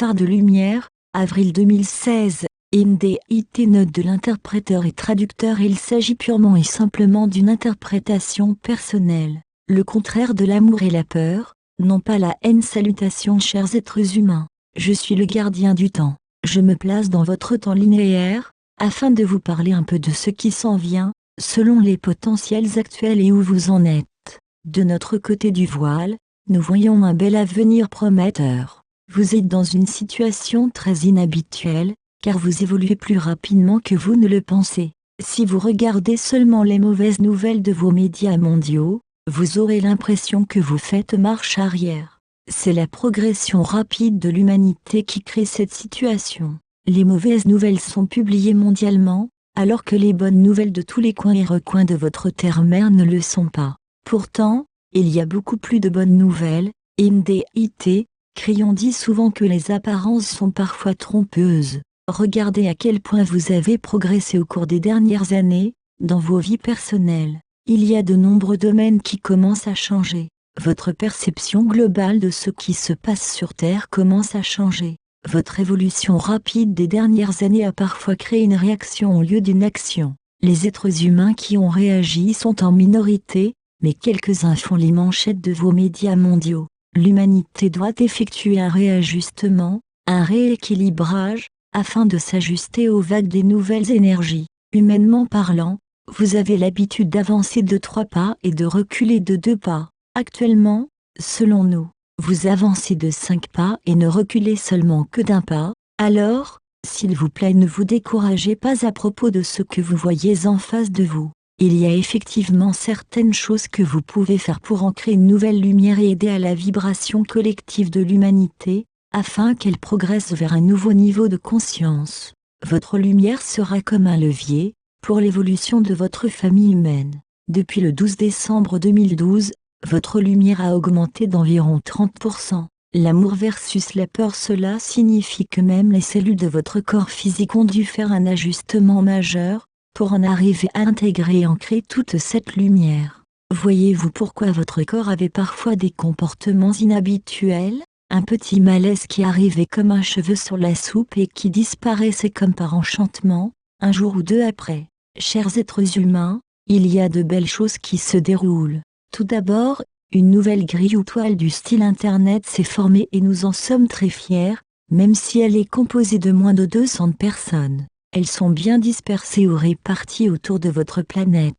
phare de lumière, avril 2016, MDIT. Note de l'interpréteur et traducteur. Il s'agit purement et simplement d'une interprétation personnelle. Le contraire de l'amour est la peur, non pas la haine. Salutations chers êtres humains. Je suis le gardien du temps. Je me place dans votre temps linéaire, afin de vous parler un peu de ce qui s'en vient, selon les potentiels actuels et où vous en êtes. De notre côté du voile, nous voyons un bel avenir prometteur. Vous êtes dans une situation très inhabituelle, car vous évoluez plus rapidement que vous ne le pensez. Si vous regardez seulement les mauvaises nouvelles de vos médias mondiaux, vous aurez l'impression que vous faites marche arrière. C'est la progression rapide de l'humanité qui crée cette situation. Les mauvaises nouvelles sont publiées mondialement, alors que les bonnes nouvelles de tous les coins et recoins de votre terre-mère ne le sont pas. Pourtant, il y a beaucoup plus de bonnes nouvelles. MDIT, Crayon dit souvent que les apparences sont parfois trompeuses. Regardez à quel point vous avez progressé au cours des dernières années, dans vos vies personnelles. Il y a de nombreux domaines qui commencent à changer. Votre perception globale de ce qui se passe sur Terre commence à changer. Votre évolution rapide des dernières années a parfois créé une réaction au lieu d'une action. Les êtres humains qui ont réagi sont en minorité, mais quelques-uns font les manchettes de vos médias mondiaux. L'humanité doit effectuer un réajustement, un rééquilibrage, afin de s'ajuster aux vagues des nouvelles énergies. Humainement parlant, vous avez l'habitude d'avancer de 3 pas et de reculer de 2 pas. Actuellement, selon nous, vous avancez de 5 pas et ne reculez seulement que d'1 pas. Alors, s'il vous plaît, ne vous découragez pas à propos de ce que vous voyez en face de vous. Il y a effectivement certaines choses que vous pouvez faire pour ancrer une nouvelle lumière et aider à la vibration collective de l'humanité, afin qu'elle progresse vers un nouveau niveau de conscience. Votre lumière sera comme un levier, pour l'évolution de votre famille humaine. Depuis le 12 décembre 2012, votre lumière a augmenté d'environ 30%. L'amour versus la peur, cela signifie que même les cellules de votre corps physique ont dû faire un ajustement majeur, pour en arriver à intégrer et ancrer toute cette lumière. Voyez-vous pourquoi votre corps avait parfois des comportements inhabituels, un petit malaise qui arrivait comme un cheveu sur la soupe et qui disparaissait comme par enchantement, un jour ou 2 après. Chers êtres humains, il y a de belles choses qui se déroulent. Tout d'abord, une nouvelle grille ou toile du style Internet s'est formée et nous en sommes très fiers, même si elle est composée de moins de 200 personnes. Elles sont bien dispersées ou réparties autour de votre planète.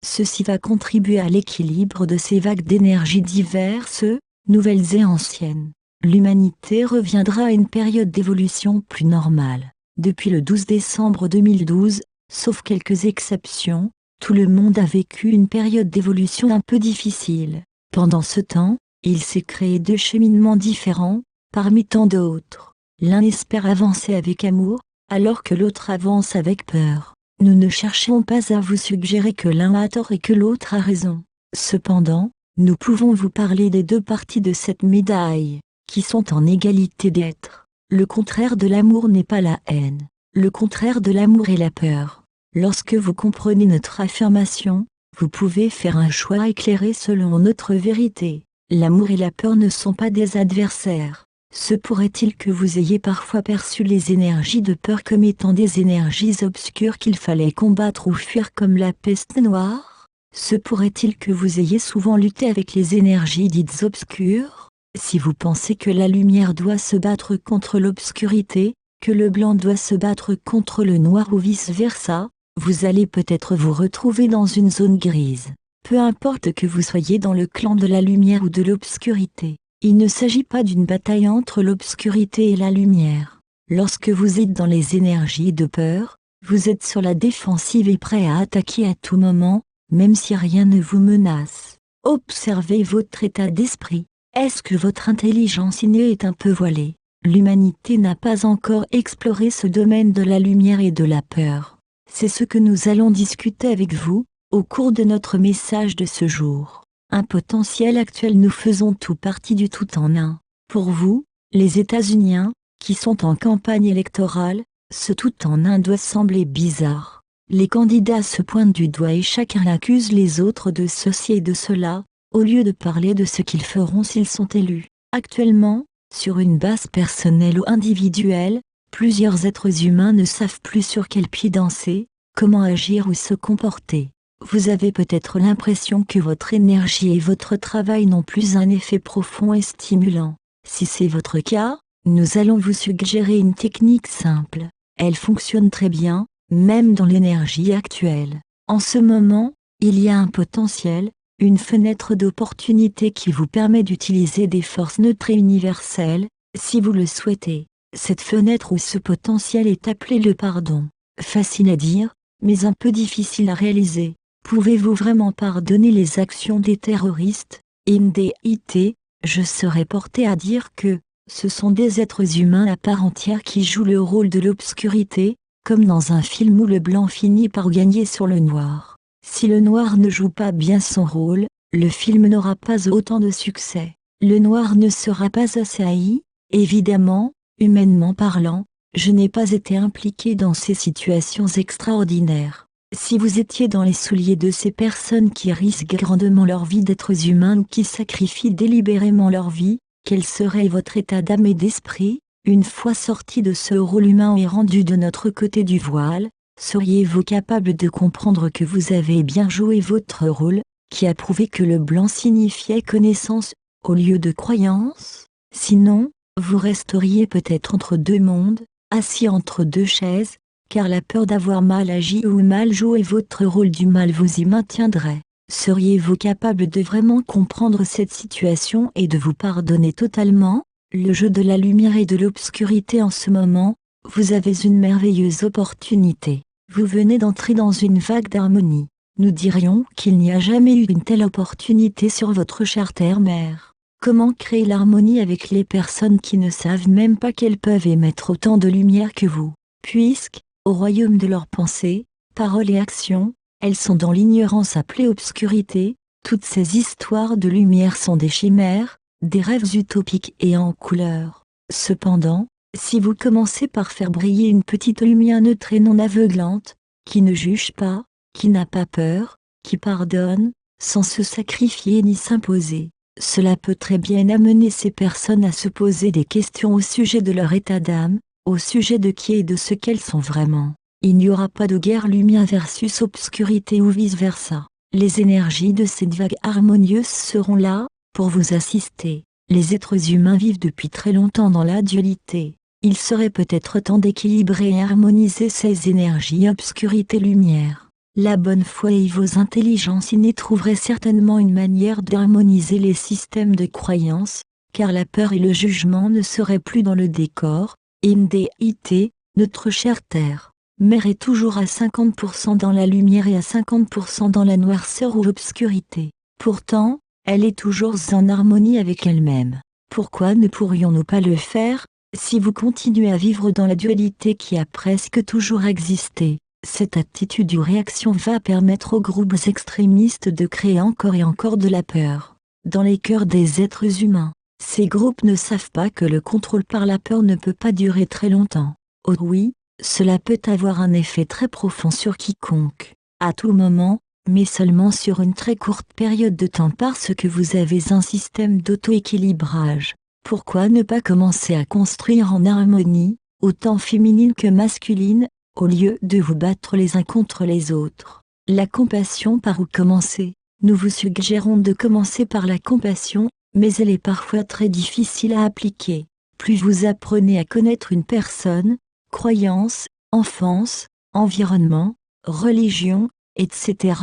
Ceci va contribuer à l'équilibre de ces vagues d'énergie diverses, nouvelles et anciennes. L'humanité reviendra à une période d'évolution plus normale. Depuis le 12 décembre 2012, sauf quelques exceptions, tout le monde a vécu une période d'évolution un peu difficile. Pendant ce temps, il s'est créé 2 cheminements différents, parmi tant d'autres. L'un espère avancer avec amour, alors que l'autre avance avec peur. Nous ne cherchons pas à vous suggérer que l'un a tort et que l'autre a raison. Cependant, nous pouvons vous parler des 2 parties de cette médaille, qui sont en égalité d'être. Le contraire de l'amour n'est pas la haine. Le contraire de l'amour est la peur. Lorsque vous comprenez notre affirmation, vous pouvez faire un choix éclairé selon notre vérité. L'amour et la peur ne sont pas des adversaires. Se pourrait-il que vous ayez parfois perçu les énergies de peur comme étant des énergies obscures qu'il fallait combattre ou fuir comme la peste noire? Se pourrait-il que vous ayez souvent lutté avec les énergies dites obscures? Si vous pensez que la lumière doit se battre contre l'obscurité, que le blanc doit se battre contre le noir ou vice-versa, vous allez peut-être vous retrouver dans une zone grise. Peu importe que vous soyez dans le clan de la lumière ou de l'obscurité. Il ne s'agit pas d'une bataille entre l'obscurité et la lumière. Lorsque vous êtes dans les énergies de peur, vous êtes sur la défensive et prêt à attaquer à tout moment, même si rien ne vous menace. Observez votre état d'esprit. Est-ce que votre intelligence innée est un peu voilée? L'humanité n'a pas encore exploré ce domaine de la lumière et de la peur. C'est ce que nous allons discuter avec vous, au cours de notre message de ce jour. Un potentiel actuel. Nous faisons tout partie du tout en un. Pour vous, les États-Uniens, qui sont en campagne électorale, ce tout en un doit sembler bizarre. Les candidats se pointent du doigt et chacun accuse les autres de ceci et de cela, au lieu de parler de ce qu'ils feront s'ils sont élus. Actuellement, Sur une base personnelle ou individuelle, plusieurs êtres humains ne savent plus sur quel pied danser, comment agir ou se comporter. Vous avez peut-être l'impression que votre énergie et votre travail n'ont plus un effet profond et stimulant. Si c'est votre cas, nous allons vous suggérer une technique simple. Elle fonctionne très bien, même dans l'énergie actuelle. En ce moment, il y a un potentiel, une fenêtre d'opportunité qui vous permet d'utiliser des forces neutres et universelles, si vous le souhaitez. Cette fenêtre ou ce potentiel est appelé le pardon. Facile à dire, mais un peu difficile à réaliser. Pouvez-vous vraiment pardonner les actions des terroristes? MDIT, je serais porté à dire que, ce sont des êtres humains à part entière qui jouent le rôle de l'obscurité, comme dans un film où le blanc finit par gagner sur le noir. Si le noir ne joue pas bien son rôle, le film n'aura pas autant de succès. Le noir ne sera pas assez haï, évidemment, humainement parlant, je n'ai pas été impliqué dans ces situations extraordinaires. Si vous étiez dans les souliers de ces personnes qui risquent grandement leur vie d'êtres humains ou qui sacrifient délibérément leur vie, quel serait votre état d'âme et d'esprit, une fois sorti de ce rôle humain et rendu de notre côté du voile? Seriez-vous capable de comprendre que vous avez bien joué votre rôle, qui a prouvé que le blanc signifiait connaissance, au lieu de croyance? Sinon, vous resteriez peut-être entre deux mondes, assis entre deux chaises, car la peur d'avoir mal agi ou mal joué votre rôle du mal vous y maintiendrait. Seriez-vous capable de vraiment comprendre cette situation et de vous pardonner totalement? Le jeu de la lumière et de l'obscurité en ce moment, vous avez une merveilleuse opportunité. Vous venez d'entrer dans une vague d'harmonie. Nous dirions qu'il n'y a jamais eu une telle opportunité sur votre chère terre-mère. Comment créer l'harmonie avec les personnes qui ne savent même pas qu'elles peuvent émettre autant de lumière que vous, puisque, au royaume de leurs pensées, paroles et actions, elles sont dans l'ignorance appelée obscurité? Toutes ces histoires de lumière sont des chimères, des rêves utopiques et en couleur. Cependant, si vous commencez par faire briller une petite lumière neutre et non aveuglante, qui ne juge pas, qui n'a pas peur, qui pardonne, sans se sacrifier ni s'imposer, cela peut très bien amener ces personnes à se poser des questions au sujet de leur état d'âme, au sujet de qui et de ce qu'elles sont vraiment. Il n'y aura pas de guerre lumière versus obscurité ou vice-versa. Les énergies de cette vague harmonieuse seront là, pour vous assister. Les êtres humains vivent depuis très longtemps dans la dualité. Il serait peut-être temps d'équilibrer et harmoniser ces énergies obscurité-lumière. La bonne foi et vos intelligences innées trouveraient certainement une manière d'harmoniser les systèmes de croyances, car la peur et le jugement ne seraient plus dans le décor. MDIT, notre chère Terre. Mère est toujours à 50% dans la lumière et à 50% dans la noirceur ou l'obscurité. Pourtant, elle est toujours en harmonie avec elle-même. Pourquoi ne pourrions-nous pas le faire, si vous continuez à vivre dans la dualité qui a presque toujours existé? Cette attitude ou réaction va permettre aux groupes extrémistes de créer encore et encore de la peur dans les cœurs des êtres humains. Ces groupes ne savent pas que le contrôle par la peur ne peut pas durer très longtemps. Oh oui, cela peut avoir un effet très profond sur quiconque, à tout moment, mais seulement sur une très courte période de temps parce que vous avez un système d'auto-équilibrage. Pourquoi ne pas commencer à construire en harmonie, autant féminine que masculine, au lieu de vous battre les uns contre les autres? La compassion, par où commencer? Nous vous suggérons de commencer par la compassion, mais elle est parfois très difficile à appliquer. Plus vous apprenez à connaître une personne, croyance, enfance, environnement, religion, etc.,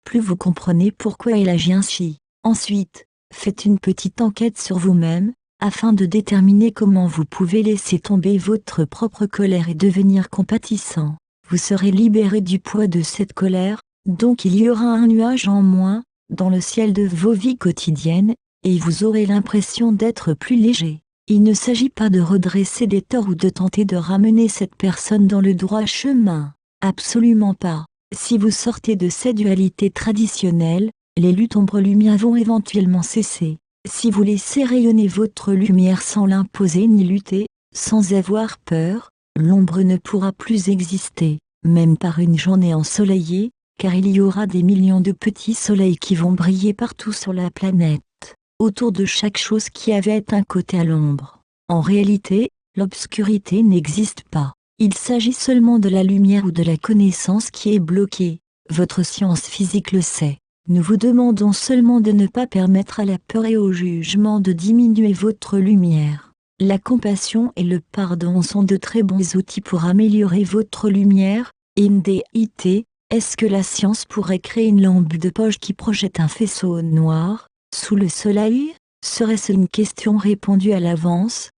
plus vous comprenez pourquoi elle agit ainsi. Ensuite, faites une petite enquête sur vous-même, afin de déterminer comment vous pouvez laisser tomber votre propre colère et devenir compatissant. Vous serez libéré du poids de cette colère, donc il y aura un nuage en moins, dans le ciel de vos vies quotidiennes, et vous aurez l'impression d'être plus léger. Il ne s'agit pas de redresser des torts ou de tenter de ramener cette personne dans le droit chemin. Absolument pas. Si vous sortez de cette dualité traditionnelle, les luttes ombre-lumière vont éventuellement cesser. Si vous laissez rayonner votre lumière sans l'imposer ni lutter, sans avoir peur, l'ombre ne pourra plus exister, même par une journée ensoleillée, car il y aura des millions de petits soleils qui vont briller partout sur la planète, autour de chaque chose qui avait un côté à l'ombre. En réalité, l'obscurité n'existe pas. Il s'agit seulement de la lumière ou de la connaissance qui est bloquée. Votre science physique le sait. Nous vous demandons seulement de ne pas permettre à la peur et au jugement de diminuer votre lumière. La compassion et le pardon sont de très bons outils pour améliorer votre lumière. NDIT, est-ce que la science pourrait créer une lampe de poche qui projette un faisceau noir, sous le soleil? Serait-ce une question répondue à l'avance?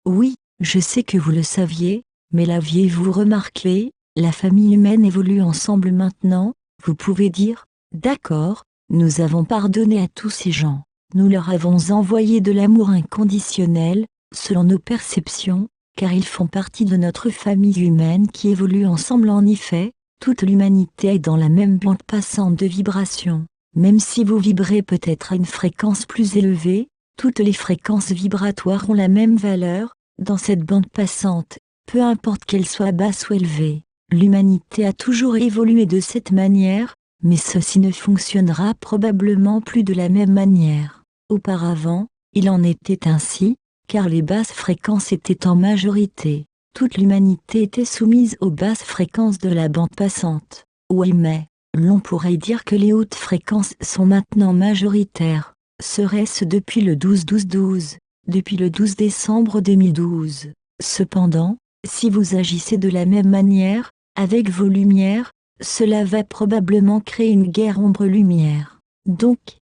Oui, je sais que vous le saviez, mais l'aviez-vous remarqué? La famille humaine évolue ensemble maintenant. Vous pouvez dire, d'accord, nous avons pardonné à tous ces gens. Nous leur avons envoyé de l'amour inconditionnel, selon nos perceptions, car ils font partie de notre famille humaine qui évolue ensemble. En effet, toute l'humanité est dans la même bande passante de vibration. Même si vous vibrez peut-être à une fréquence plus élevée, toutes les fréquences vibratoires ont la même valeur, dans cette bande passante, peu importe qu'elle soit basse ou élevée. L'humanité a toujours évolué de cette manière, mais ceci ne fonctionnera probablement plus de la même manière. Auparavant, il en était ainsi, car les basses fréquences étaient en majorité. Toute l'humanité était soumise aux basses fréquences de la bande passante. Oui, mais l'on pourrait dire que les hautes fréquences sont maintenant majoritaires. Serait-ce depuis le 12-12-12, depuis le 12 décembre 2012? Cependant, si vous agissez de la même manière, avec vos lumières, cela va probablement créer une guerre ombre-lumière. Donc,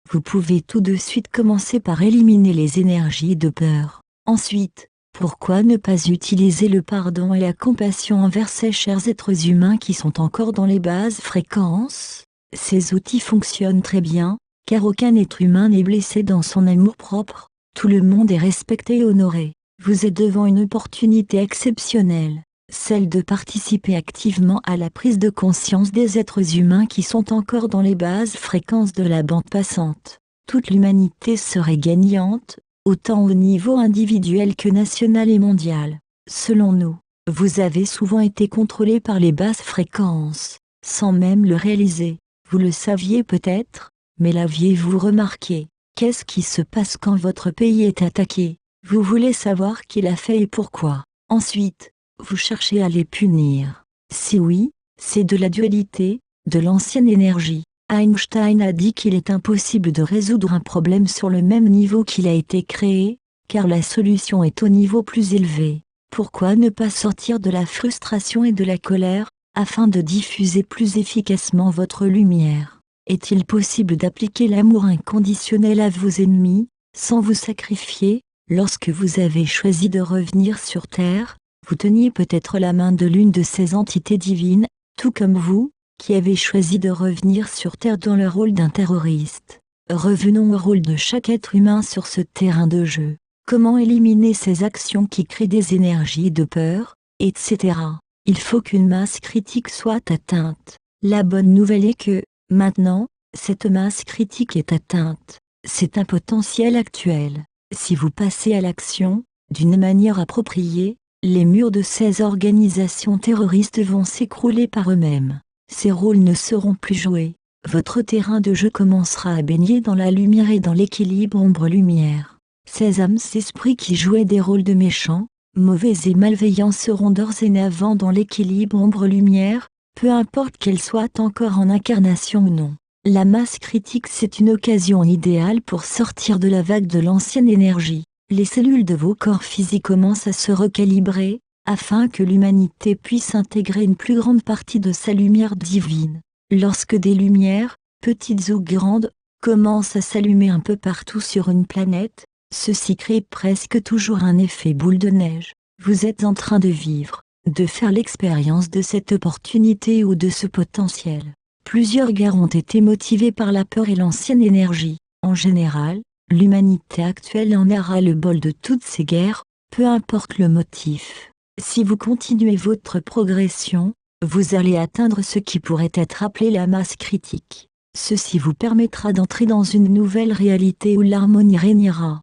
vous pouvez tout de suite commencer par éliminer les énergies de peur. Ensuite, pourquoi ne pas utiliser le pardon et la compassion envers ces chers êtres humains qui sont encore dans les basses fréquences? Ces outils fonctionnent très bien, car aucun être humain n'est blessé dans son amour-propre, tout le monde est respecté et honoré. Vous êtes devant une opportunité exceptionnelle, celle de participer activement à la prise de conscience des êtres humains qui sont encore dans les basses fréquences de la bande passante. Toute l'humanité serait gagnante, autant au niveau individuel que national et mondial. Selon nous, vous avez souvent été contrôlé par les basses fréquences, sans même le réaliser. Vous le saviez peut-être, mais l'aviez-vous remarqué? Qu'est-ce qui se passe quand votre pays est attaqué? Vous voulez savoir qui l'a fait et pourquoi. Ensuite, vous cherchez à les punir. Si oui, c'est de la dualité, de l'ancienne énergie. Einstein a dit qu'il est impossible de résoudre un problème sur le même niveau qu'il a été créé, car la solution est au niveau plus élevé. Pourquoi ne pas sortir de la frustration et de la colère, afin de diffuser plus efficacement votre lumière? Est-il possible d'appliquer l'amour inconditionnel à vos ennemis, sans vous sacrifier? Lorsque vous avez choisi de revenir sur Terre, vous teniez peut-être la main de l'une de ces entités divines, tout comme vous, qui avez choisi de revenir sur Terre dans le rôle d'un terroriste. Revenons au rôle de chaque être humain sur ce terrain de jeu. Comment éliminer ces actions qui créent des énergies de peur, etc. Il faut qu'une masse critique soit atteinte. La bonne nouvelle est que, maintenant, cette masse critique est atteinte. C'est un potentiel actuel. Si vous passez à l'action, d'une manière appropriée, les murs de ces organisations terroristes vont s'écrouler par eux-mêmes. Ces rôles ne seront plus joués. Votre terrain de jeu commencera à baigner dans la lumière et dans l'équilibre ombre-lumière. Ces âmes esprits qui jouaient des rôles de méchants, mauvais et malveillants seront dorénavant dans l'équilibre ombre-lumière, peu importe qu'elles soient encore en incarnation ou non. La masse critique, c'est une occasion idéale pour sortir de la vague de l'ancienne énergie. Les cellules de vos corps physiques commencent à se recalibrer, afin que l'humanité puisse intégrer une plus grande partie de sa lumière divine. Lorsque des lumières, petites ou grandes, commencent à s'allumer un peu partout sur une planète, ceci crée presque toujours un effet boule de neige. Vous êtes en train de vivre, de faire l'expérience de cette opportunité ou de ce potentiel. Plusieurs guerres ont été motivées par la peur et l'ancienne énergie. En général, l'humanité actuelle en a ras le bol de toutes ces guerres, peu importe le motif. Si vous continuez votre progression, vous allez atteindre ce qui pourrait être appelé la masse critique. Ceci vous permettra d'entrer dans une nouvelle réalité où l'harmonie régnera.